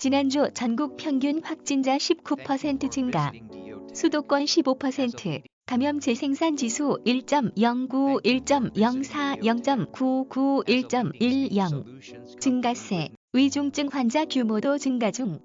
지난주 전국 평균 확진자 19% 증가, 수도권 15%, 감염 재생산 지수 1.09, 1.04, 0.99, 1.10, 증가세, 위중증 환자 규모도 증가 중,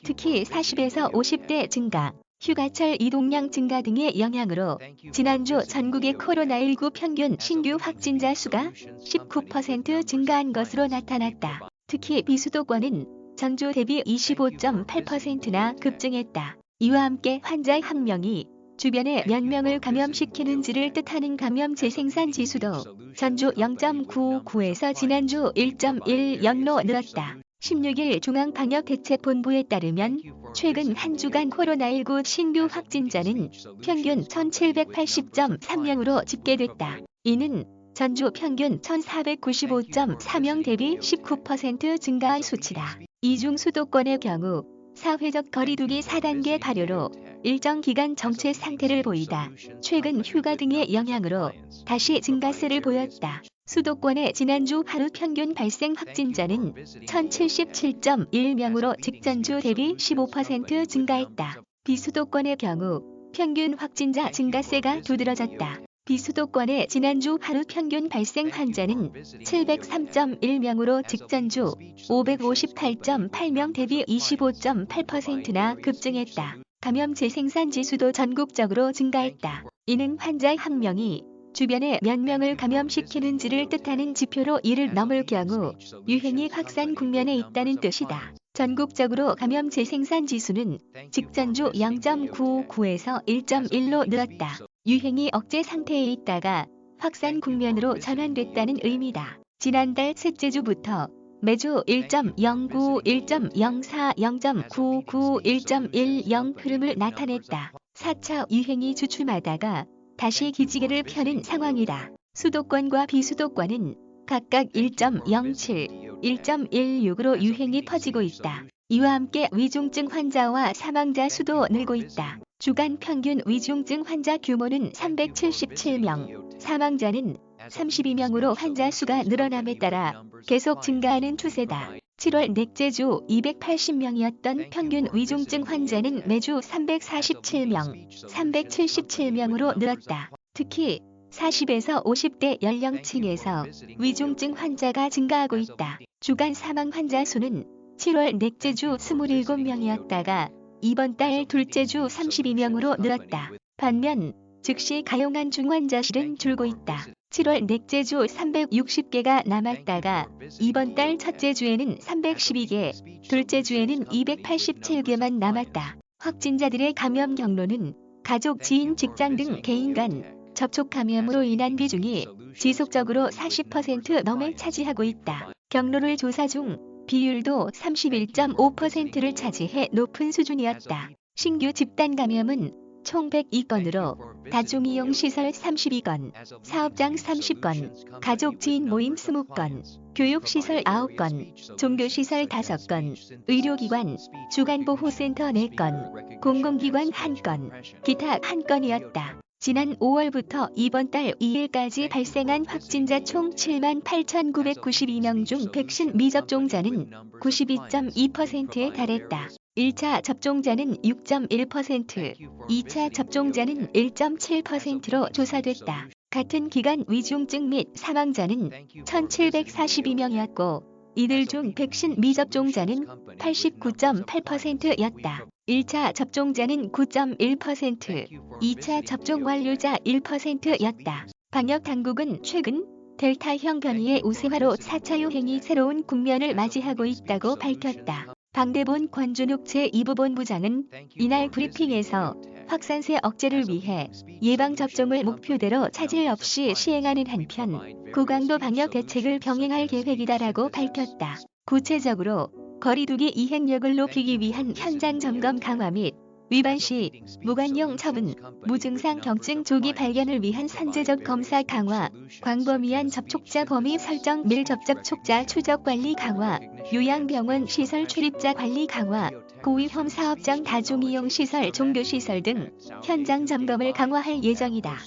특히 40에서 50대 증가, 휴가철 이동량 증가 등의 영향으로 지난주 전국의 코로나19 평균 신규 확진자 수가 19% 증가한 것으로 나타났다. 특히 비수도권은 전주 대비 25.8%나 급증했다. 이와 함께 환자 한 명이 주변에 몇 명을 감염시키는지를 뜻하는 감염 재생산 지수도 전주 0.99에서 지난주 1.10로 늘었다. 16일 중앙방역대책본부에 따르면 최근 한 주간 코로나19 신규 확진자는 평균 1780.3명으로 집계됐다. 이는 전주 평균 1495.4명 대비 19% 증가한 수치다. 이중 수도권의 경우 사회적 거리두기 4단계 발효로 일정 기간 정체 상태를 보이다 최근 휴가 등의 영향으로 다시 증가세를 보였다. 수도권의 지난주 하루 평균 발생 확진자는 1077.1명으로 직전주 대비 15% 증가했다. 비수도권의 경우 평균 확진자 증가세가 두드러졌다. 비수도권의 지난주 하루 평균 발생 환자는 703.1명으로 직전주 558.8명 대비 25.8%나 급증했다. 감염 재생산 지수도 전국적으로 증가했다. 이는 환자 한 명이 주변에 몇 명을 감염시키는지를 뜻하는 지표로 이를 넘을 경우 유행이 확산 국면에 있다는 뜻이다. 전국적으로 감염 재생산 지수는 직전주 0.99에서 1.1로 늘었다. 유행이 억제 상태에 있다가 확산 국면으로 전환됐다는 의미다. 지난달 셋째 주부터 매주 1.09, 1.04, 0.99, 1.10 흐름을 나타냈다. 4차 유행이 주춤하다가 다시 기지개를 펴는 상황이다. 수도권과 비수도권은 각각 1.07, 1.16으로 유행이 퍼지고 있다. 이와 함께 위중증 환자와 사망자 수도 늘고 있다. 주간 평균 위중증 환자 규모는 377명, 사망자는 32명으로 환자 수가 늘어남에 따라 계속 증가하는 추세다. 7월 넷째 주 280명이었던 평균 위중증 환자는 매주 347명, 377명으로 늘었다. 특히 40에서 50대 연령층에서 위중증 환자가 증가하고 있다. 주간 사망 환자 수는 7월 넷째 주 27명이었다가 이번 달 둘째 주 32명으로 늘었다. 반면 즉시 가용한 중환자실은 줄고 있다. 7월 넷째 주 360개가 남았다가 이번 달 첫째 주에는 312개, 둘째 주에는 287개만 남았다. 확진자들의 감염 경로는 가족, 지인, 직장 등 개인 간 접촉 감염으로 인한 비중이 지속적으로 40% 넘게 차지하고 있다. 경로를 조사 중 비율도 31.5%를 차지해 높은 수준이었다. 신규 집단 감염은 총 102건으로 다중이용시설 32건, 사업장 30건, 가족 지인 모임 20건, 교육시설 9건, 종교시설 5건, 의료기관, 주간보호센터 4건, 공공기관 1건, 기타 1건이었다. 지난 5월부터 이번 달 2일까지 발생한 확진자 총 78,992명 중 백신 미접종자는 92.2%에 달했다. 1차 접종자는 6.1%, 2차 접종자는 1.7%로 조사됐다. 같은 기간 위중증 및 사망자는 1,742명이었고 이들 중 백신 미접종자는 89.8%였다. 1차 접종자는 9.1%, 2차 접종 완료자 1%였다. 방역당국은 최근 델타형 변이의 우세화로 4차 유행이 새로운 국면을 맞이하고 있다고 밝혔다. 방대본 권준욱 제2부본부장은 이날 브리핑에서 확산세 억제를 위해 예방접종을 목표대로 차질 없이 시행하는 한편 고강도 방역 대책을 병행할 계획이다라고 밝혔다. 구체적으로 거리두기 이행력을 높이기 위한 현장 점검 강화 및 위반 시 무관용 처분, 무증상 경증 조기 발견을 위한 선제적 검사 강화, 광범위한 접촉자 범위 설정 밀접접촉자 추적 관리 강화, 요양병원 시설 출입자 관리 강화, 고위험 사업장 다중이용 시설 종교시설 등 현장 점검을 강화할 예정이다.